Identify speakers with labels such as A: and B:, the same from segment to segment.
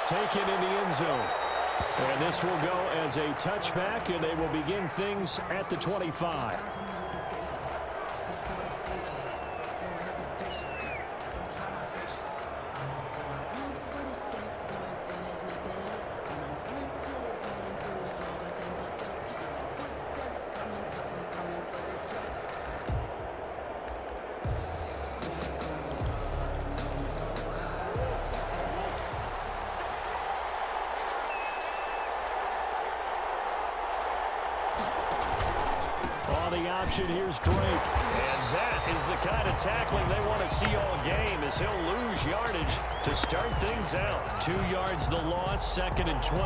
A: taken in the end zone. And this will go as a touchback, and they will begin things at the 25. The option, here's Drake. And that is the kind of tackling they want to see all game, as he'll lose yardage to start things out. 2 yards the loss, 2nd and 12.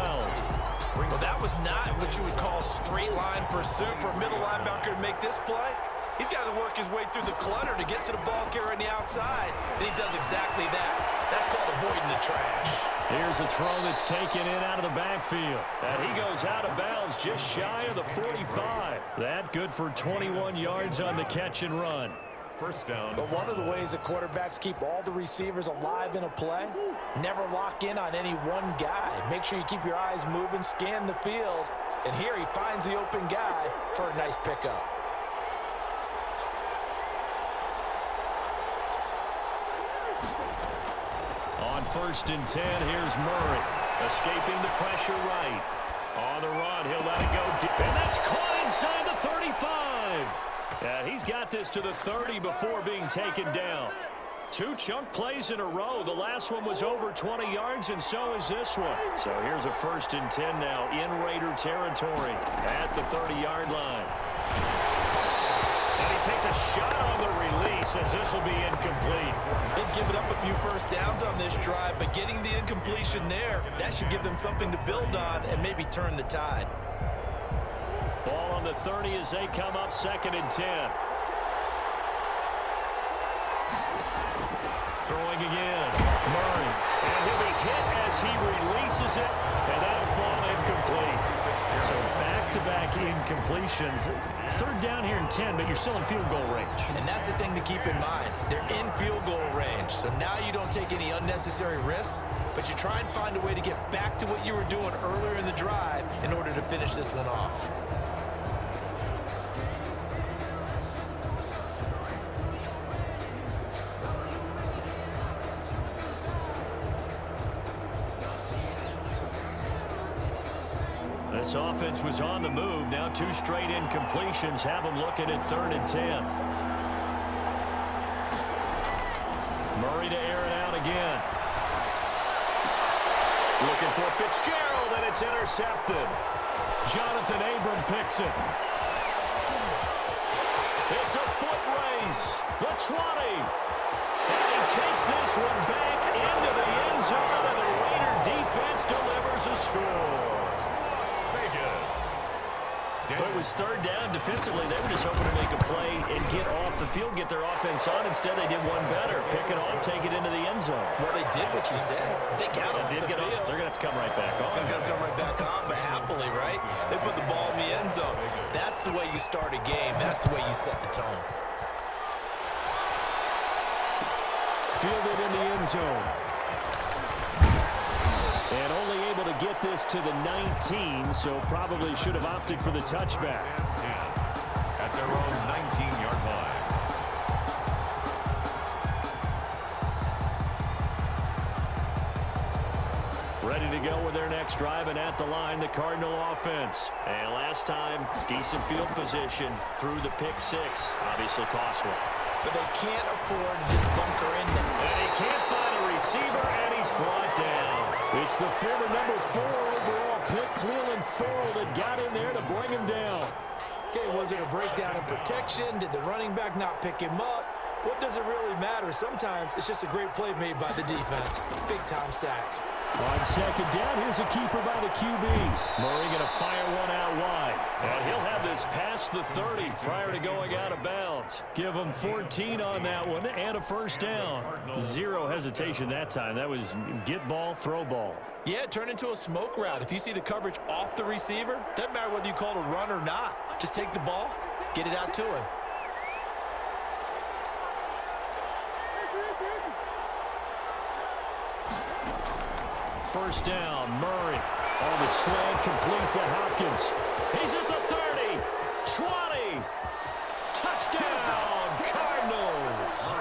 B: Well, that was not what you would call straight line pursuit for a middle linebacker to make this play. He's got to work his way through the clutter to get to the ball carrier on the outside, and he does exactly that. That's called avoiding the trash.
A: Here's a throw that's taken in out of the backfield. And he goes out of bounds just shy of the 45. That good for 21 yards on the catch and run.
C: First down.
B: But one of the ways that quarterbacks keep all the receivers alive in a play, never lock in on any one guy. Make sure you keep your eyes moving, scan the field. And here he finds the open guy for a nice pickup.
A: On 1st and 10, here's Murray. Escaping the pressure right. On the run, he'll let it go deep. And that's caught inside the 35. Yeah, he's got this to the 30 before being taken down. 2 chunk plays in a row. The last one was over 20 yards, and so is this one. So here's a 1st and 10 now in Raider territory at the 30-yard line. And he takes a shot on the release, as this will be incomplete.
B: They've given up a few first downs on this drive, but getting the incompletion there, that should give them something to build on and maybe turn the tide.
A: Ball on the 30 as they come up 2nd and 10. Throwing again. Murray. And he'll be hit as he releases it, and that'll fall incomplete. So back-to-back incompletions. 3rd down here in 10, but you're still in field goal range.
B: And that's the thing to keep in mind. They're in field goal range. So now you don't take any unnecessary risks, but you try and find a way to get back to what you were doing earlier in the drive in order to finish this one off.
A: This offense was on the move. Now 2 straight incompletions have them looking at 3rd and 10. Murray to air it out again. Looking for Fitzgerald, and it's intercepted. Jonathan Abram picks it. It's a foot race. The 20. And he takes this one back into the end zone, and the Raider defense delivers a score. It was 3rd down. Defensively, they were just hoping to make a play and get off the field, get their offense on. Instead, they did one better. Pick it off, take it into the end zone.
B: Well, they did what you said. They got off the field.
A: They're going to have to come right back on.
B: They're going to come right back on, but happily, right? They put the ball in the end zone. That's the way you start a game. That's the way you set the tone.
A: Fielded in the end zone. And only able to get this to the 19, so probably should have opted for the touchback.
C: At their own 19-yard line.
A: Ready to go with their next drive, and at the line, the Cardinal offense. And last time, decent field position through the pick 6. Obviously costly.
B: But they can't afford to just bunker in now.
A: And he can't find a receiver, and he's brought down. It's the former number 4 overall pick, Cleveland Thorold, that got in there to bring him down.
B: Okay, was it a breakdown in protection? Did the running back not pick him up? What does it really matter? Sometimes it's just a great play made by the defense. Big-time sack.
A: On 2nd down, here's a keeper by the QB. Murray going to fire one out wide. And he'll have this past the 30 prior to going out of bounds. Give him 14 on that one and a 1st down. 0 hesitation that time. That was get ball, throw ball.
B: Yeah, turn into a smoke route. If you see the coverage off the receiver, doesn't matter whether you call it a run or not. Just take the ball, get it out to him.
A: First down, Murray. Oh, the slant complete to Hopkins. He's at the 30, 20. Touchdown, Cardinals.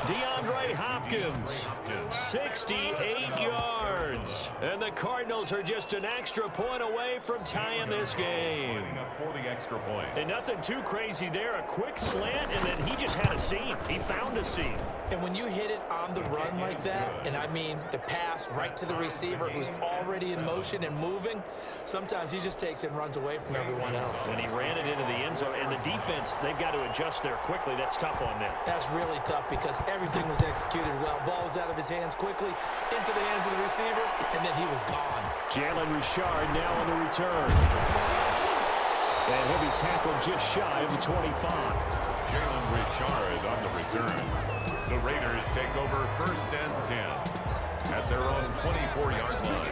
A: DeAndre Hopkins, 68 yards. And the Cardinals are just an extra point away from tying this game.
C: For the extra point.
A: And nothing too crazy there. A quick slant, and then he just had a seam. He found a seam.
B: And when you hit it on the run like that, and I mean the pass right to the receiver who's already in motion and moving, sometimes he just takes it and runs away from everyone else.
A: And he ran it into the end zone. And the defense, they've got to adjust there quickly. That's tough on them.
B: That's really tough because everything was executed well. Ball was out of his hands quickly, into the hands of the receiver, and then he was gone.
A: Jalen Richard now on the return. And he'll be tackled just shy of the 25.
C: Jalen Richard on the return. The Raiders take over 1st and 10 at their own 24-yard line.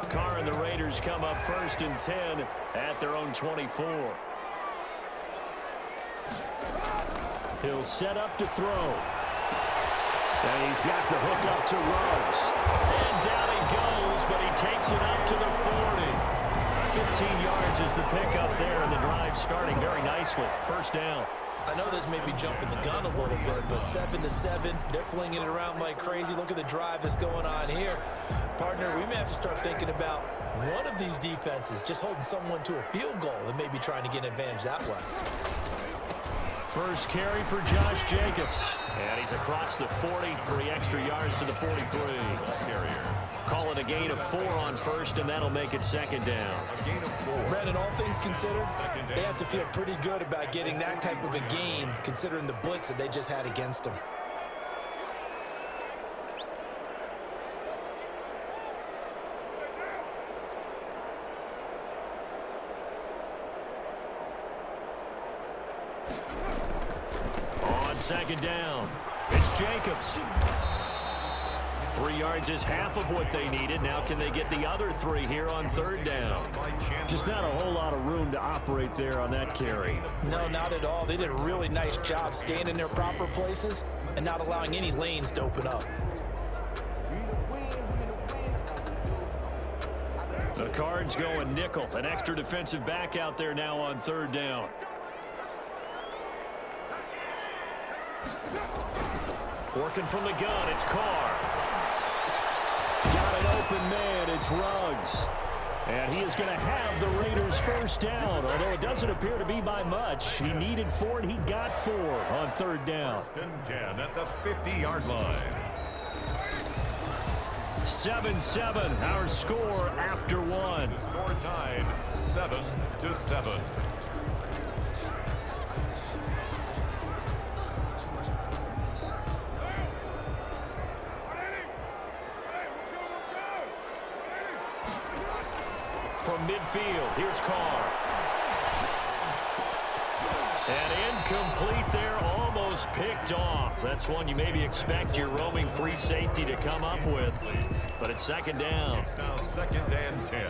A: Carr and the Raiders come up 1st and 10 at their own 24. He'll set up to throw. And he's got the hook up to Rose. And down he goes, but he takes it up to the 40. 15 yards is the pickup there, and the drive starting very nicely. First down.
B: I know this may be jumping the gun a little bit, but 7-7, they're flinging it around like crazy. Look at the drive that's going on here. Partner, we may have to start thinking about one of these defenses just holding someone to a field goal and maybe trying to get an advantage that way.
A: First carry for Josh Jacobs. And he's across the 40, 3 extra yards to the 43. Call it a gain of 4 on first, and that'll make it 2nd down.
C: A gain of 4.
B: Brandon, all things considered, they have to feel pretty good about getting that type of a gain considering the blitz that they just had against them.
A: On 2nd down, it's Jacobs. 3 yards is half of what they needed. Now can they get the other 3 here on 3rd down? Just not a whole lot of room to operate there on that carry.
B: No, not at all. They did a really nice job staying in their proper places and not allowing any lanes to open up.
A: The Cards going nickel. An extra defensive back out there now on 3rd down. Working from the gun, it's Carr. Got an open man, it's Ruggs. And he is going to have the Raiders' first down, although it doesn't appear to be by much. He needed 4, and he got 4 on 3rd down.
C: 1st and 10 at the 50-yard line.
A: 7-7, our score after 1.
C: The score tied 7-7.
A: From midfield, here's Carr. And incomplete there, almost picked off. That's one you maybe expect your roaming free safety to come up with. But it's 2nd down.
C: It's now 2nd and 10.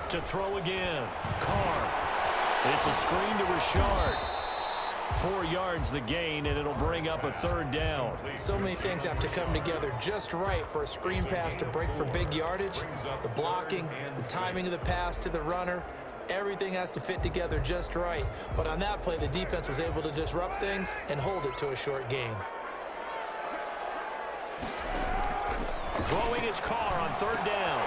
A: To throw again, Carr. It's a screen to Richard. 4 yards the gain, and it'll bring up a 3rd down.
B: So many things have to come together just right for a screen pass to break for big yardage. The blocking, the timing of the pass to the runner, everything has to fit together just right. But on that play, the defense was able to disrupt things and hold it to a short gain.
A: Throwing his Carr on 3rd down.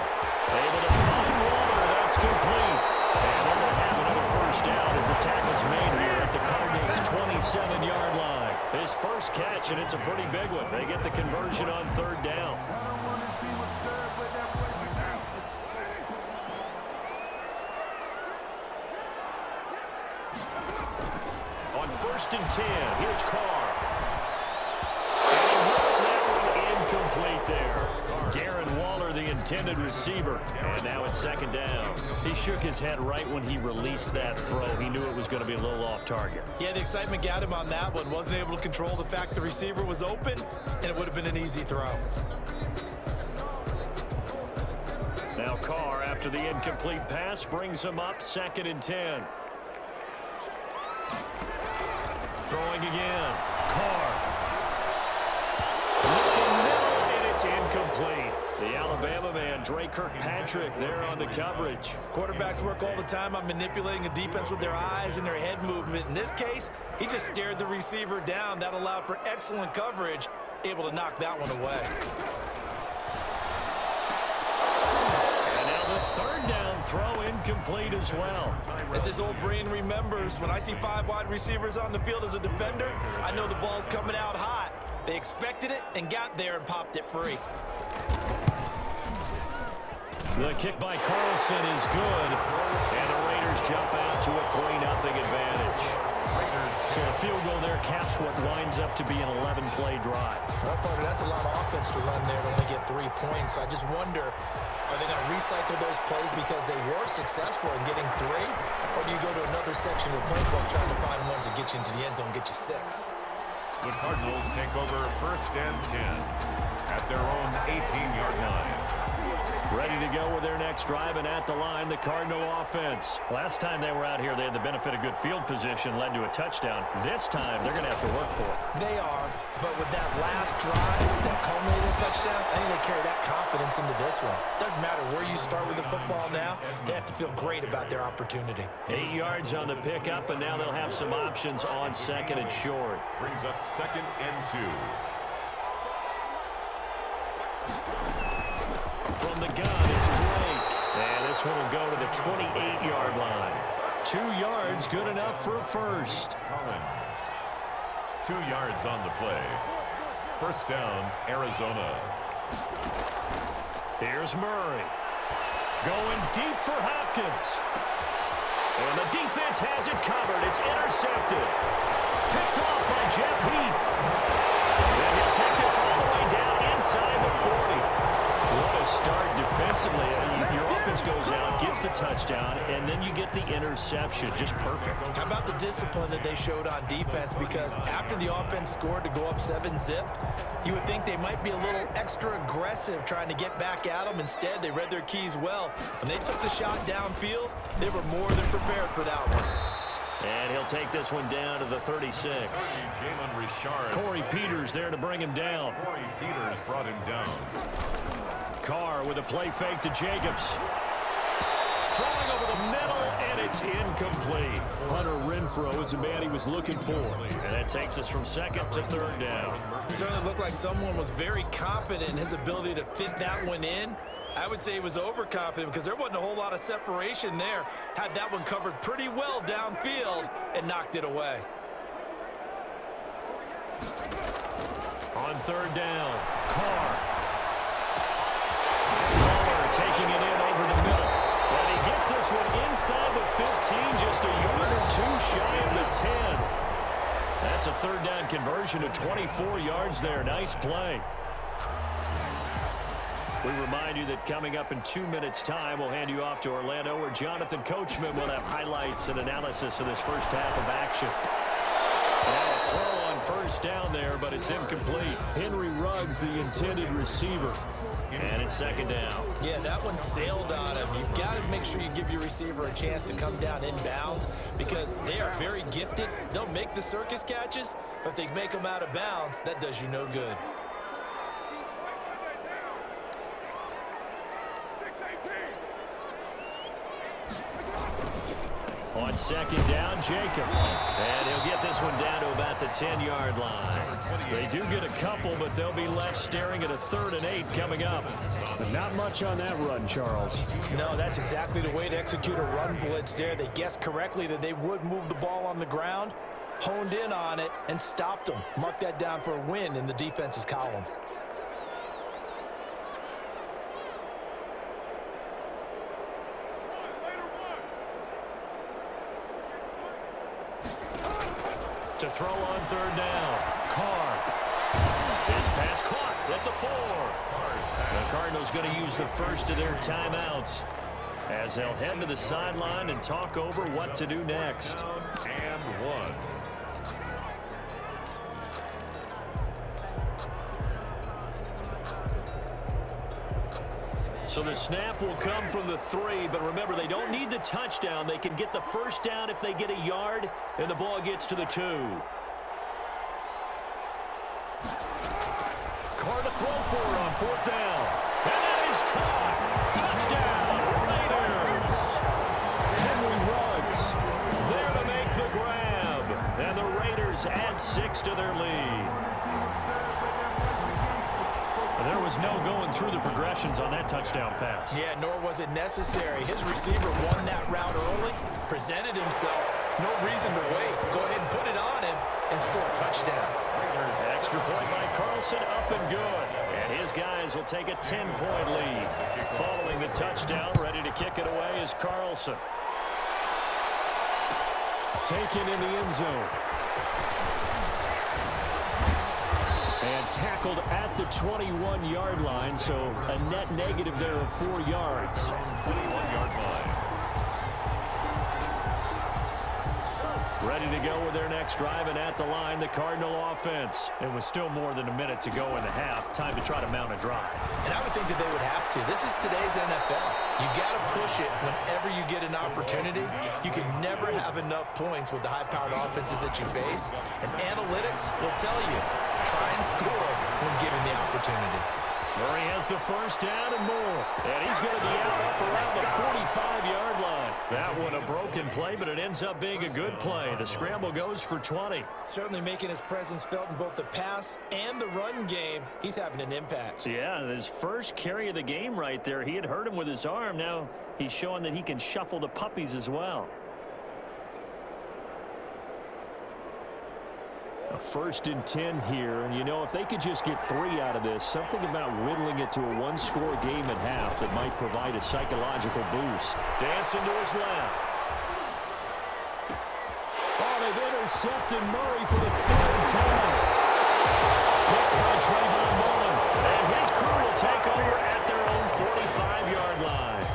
A: Able to find Waller. That's complete. And they're going to have another first down as the tackle's made here at the Cardinals' 27-yard line. His first catch, and it's a pretty big one. They get the conversion on 3rd down. On 1st and 10, here's Carr. And he whips that one incomplete. incomplete there. Darren Waller, the intended receiver. And now it's second down. He shook his head right when he released that throw. He knew it was going to be a little off target.
B: Yeah, the excitement got him on that one. Wasn't able to control the fact the receiver was open, and it would have been an easy throw.
A: Now Carr, after the incomplete pass, brings him up 2nd and 10. Throwing again. Carr. Looking middle, and it's incomplete. The Alabama man, Drake Kirkpatrick, there on the coverage.
B: Quarterbacks work all the time on manipulating a defense with their eyes and their head movement. In this case, he just stared the receiver down. That allowed for excellent coverage, able to knock that one away.
A: And now the 3rd down throw incomplete as well.
B: As his old brain remembers, when I see 5 wide receivers on the field as a defender, I know the ball's coming out hot. They expected it and got there and popped it free.
A: The kick by Carlson is good, and the Raiders jump out to a 3-0 advantage. So a field goal there caps what winds up to be an 11-play drive.
B: Well, partner, that's a lot of offense to run there to only get 3 points. So I just wonder, are they going to recycle those plays because they were successful in getting 3? Or do you go to another section of the playbook trying to find ones that get you into the end zone and get you 6?
C: The Cardinals take over 1st and 10 at their own 18-yard line.
A: Ready to go with their next drive, and at the line, the Cardinal offense. Last time they were out here, they had the benefit of good field position, led to a touchdown. This time, they're going to have to work for it.
B: They are, but with that last drive, that culminating touchdown, I think they carry that confidence into this one. Doesn't matter where you start with the football now, they have to feel great about their opportunity.
A: 8 yards on the pickup, and now they'll have some options on 2nd and short.
C: Brings up 2nd and 2.
A: From the gun, it's Drake. And this one will go to the 28-yard line. 2 yards, good enough for a first.
C: Collins. 2 yards on the play. 1st down, Arizona.
A: Here's Murray. Going deep for Hopkins. And the defense has it covered. It's intercepted. Picked off by Jeff Heath. And he'll take this all the way down inside the 40. What a start defensively. Your offense goes out, gets the touchdown, and then you get the interception. Just perfect.
B: How about the discipline that they showed on defense? Because after the offense scored to go up 7-zip, you would think they might be a little extra aggressive trying to get back at them. Instead, they read their keys well. When they took the shot downfield, they were more than prepared for that one.
A: And he'll take this one down to the 36.
C: Jalen Richard.
A: Corey Peters there to bring him down.
C: Corey Peters brought him down.
A: Carr with a play fake to Jacobs. Throwing over the middle, and it's incomplete. Hunter Renfrow is the man he was looking for. And that takes us from 2nd to 3rd down.
B: It certainly looked like someone was very confident in his ability to fit that one in. I would say he was overconfident because there wasn't a whole lot of separation there. Had that one covered pretty well downfield and knocked it away.
A: On 3rd down, Carr. Waller taking it in over the middle. And he gets this one inside the 15, just a yard or 2 shy of the 10. That's a 3rd down conversion to 24 yards there. Nice play. We remind you that coming up in 2 minutes' time, we'll hand you off to Orlando, where Jonathan Coachman will have highlights and analysis of this first half of action. Now a throw on 1st down there, but it's incomplete. Henry Ruggs, the intended receiver. And it's 2nd down.
B: Yeah, that one sailed on him. You've got to make sure you give your receiver a chance to come down inbounds because they are very gifted. They'll make the circus catches, but they make them out of bounds. That does you no good.
A: On 2nd down, Jacobs. And he'll get this one down to about the 10-yard line. They do get a couple, but they'll be left staring at a 3rd and 8 coming up. Not much on that run, Charles.
B: No, that's exactly the way to execute a run blitz there. They guessed correctly that they would move the ball on the ground, honed in on it, and stopped them. Mark that down for a win in the defense's column. To throw on 3rd down. Carr.
A: His pass caught at the 4. The Cardinals going to use the first of their timeouts as they'll head to the sideline and talk over what to do next.
C: And 1.
A: So the snap will come from the 3, but remember, they don't need the touchdown. They can get the first down if they get a yard, and the ball gets to the 2. Carr to throw for it on 4th down. And that is caught. Touchdown, Raiders. Henry Ruggs there to make the grab. And the Raiders add 6 to their lead. There was no going through the progressions on that touchdown pass.
B: Yeah, nor was it necessary. His receiver won that route early, presented himself. No reason to wait. Go ahead and put it on him and score a touchdown.
A: Extra point by Carlson, up and good. And his guys will take a 10-point lead. Following the touchdown, ready to kick it away is Carlson. Taken in the end zone. And tackled at the 21-yard line, so a net negative there of 4 yards.
C: 21-yard line.
A: Ready to go with their next drive, and at the line, the Cardinal offense. It was still more than a minute to go in the half. Time to try to mount a drive.
B: And I would think that they would have to. This is today's NFL. You got to push it whenever you get an opportunity. You can never have enough points with the high-powered offenses that you face. And analytics will tell you, try and score when given the opportunity.
A: Murray has the first down and more. And he's going to be out up around the 45-yard line. That one a broken play, but it ends up being a good play. The scramble goes for 20.
B: Certainly making his presence felt in both the pass and the run game. He's having an impact.
A: Yeah, his first carry of the game right there. He had hurt him with his arm. Now he's showing that he can shuffle the puppies as well. A 1st and 10 here, and you know, if they could just get 3 out of this, something about whittling it to a one-score game at half that might provide a psychological boost. Dancing to his left. Oh, they've intercepted Murray for the 3rd time. Picked by Trayvon Mullen, and his crew will take over at their own 45-yard line.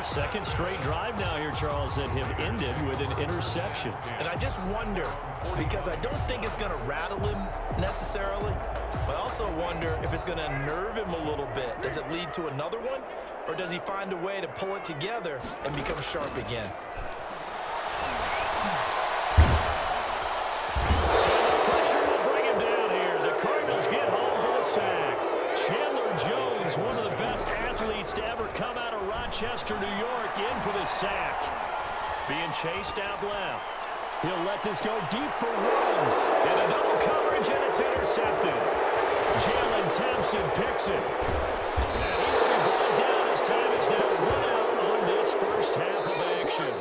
A: Second straight drive now here, Charles, that have ended with an interception.
B: And I just wonder, because I don't think it's going to rattle him necessarily, but I also wonder if it's going to unnerve him a little bit. Does it lead to another one, or does he find a way to pull it together and become sharp again?
A: Pressure will bring him down here. The Cardinals get home for the sack. Chandler Jones, one of the best athletes to ever come out of Rochester, New York, in for the sack. Being chased out left. He'll let this go deep for Ruggs. And a double coverage, and it's intercepted. Jalen Thompson picks it. And he will be brought down as time is now run out on this first half of action.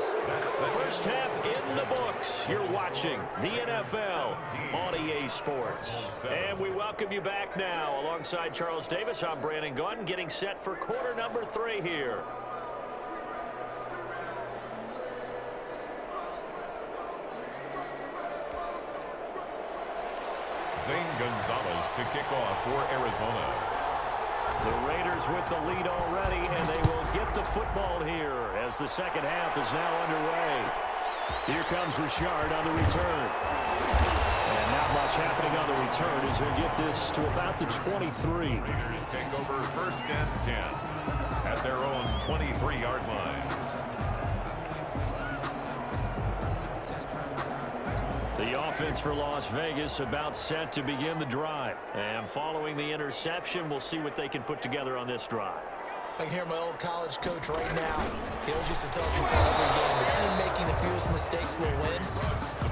A: First half in the books. You're watching the NFL on EA Sports. And we welcome you back now. Alongside Charles Davis, I'm Brandon Gunn, getting set for quarter number 3 here.
C: Zane Gonzalez to kick off for Arizona.
A: The Raiders with the lead already, and they will get the football here as the second half is now underway. Here comes Richard on the return. And not much happening on the return as he'll get this to about the 23.
C: Raiders take over 1st and 10 at their own 23-yard line.
A: The offense for Las Vegas about set to begin the drive. And following the interception, we'll see what they can put together on this drive.
B: I can hear my old college coach right now. He always used to tell us before every game, the team making the fewest mistakes will win.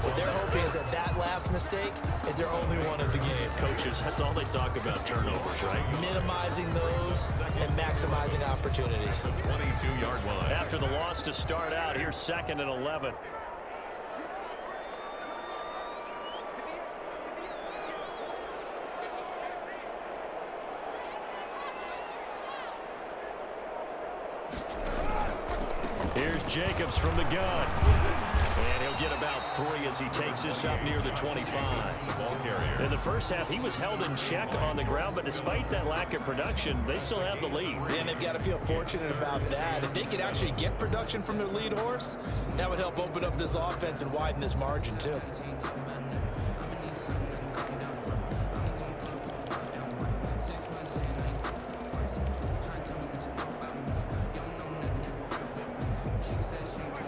B: What they're hoping is that last mistake is their only one of the game.
A: Coaches, that's all they talk about, turnovers, right?
B: Minimizing those and maximizing opportunities.
C: The 22-yard line.
A: After the loss to start out, here's 2nd and 11. Here's Jacobs from the gun. And he'll get about 3 as he takes this up near the 25.
C: Ball carrier.
A: In the first half, he was held in check on the ground, but despite that lack of production, they still have the lead.
B: And they've got to feel fortunate about that. If they could actually get production from their lead horse, that would help open up this offense and widen this margin too.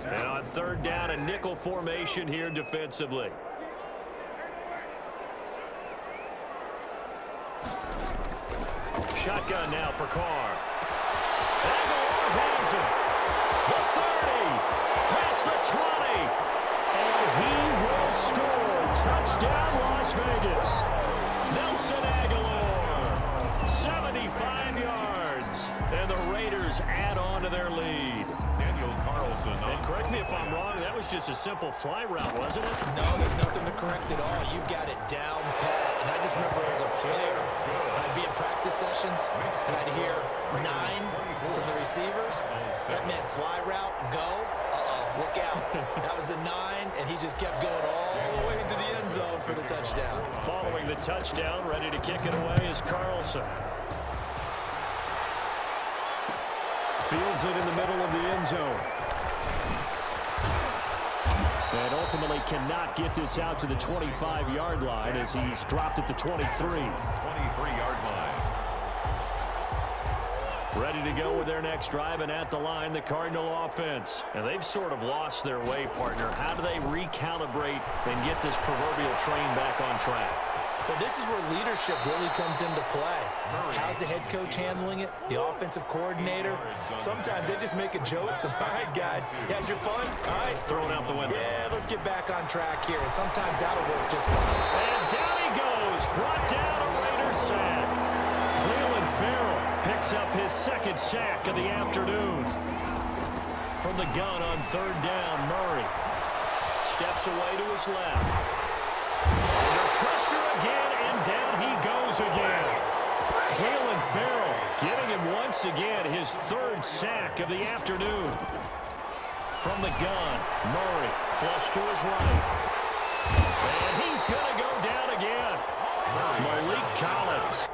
A: And on third down, a nickel formation here defensively. Shotgun now for Carr. Aguilar has him. The 30. Past the 20. And he will score. Touchdown, Las Vegas. Nelson Aguilar. 75 yards. And the Raiders add on to their lead. And correct me if I'm wrong, that was just a simple fly route, wasn't it?
B: No, there's nothing to correct at all. You've got it down pat. And I just remember as a player, when I'd be in practice sessions, and I'd hear 9 from the receivers. That meant fly route, go. Look out. That was the 9, and he just kept going all the way into the end zone for the touchdown.
A: Following the touchdown, ready to kick it away is Carlson. Fields it in the middle of the end zone. And ultimately cannot get this out to the 25-yard line as he's dropped at the 23.
C: 23-yard line.
A: Ready to go with their next drive, and at the line, the Cardinal offense. And they've sort of lost their way, partner. How do they recalibrate and get this proverbial train back on track?
B: Well, this is where leadership really comes into play. How's the head coach handling it? The offensive coordinator? Sometimes they just make a joke. All right, guys, you had your fun? All right.
A: Thrown out the window.
B: Yeah, let's get back on track here. And sometimes that'll work just fine.
A: And down he goes. Brought down a Raiders sack. Cleveland Farrell picks up his second sack of the afternoon. From the gun on third down, Murray steps away to his left. Under pressure again, and down he goes again. Cleveland Farrell getting him once again his third sack of the afternoon. From the gun, Murray flush to his right. And he's going to go down again. Malik Collins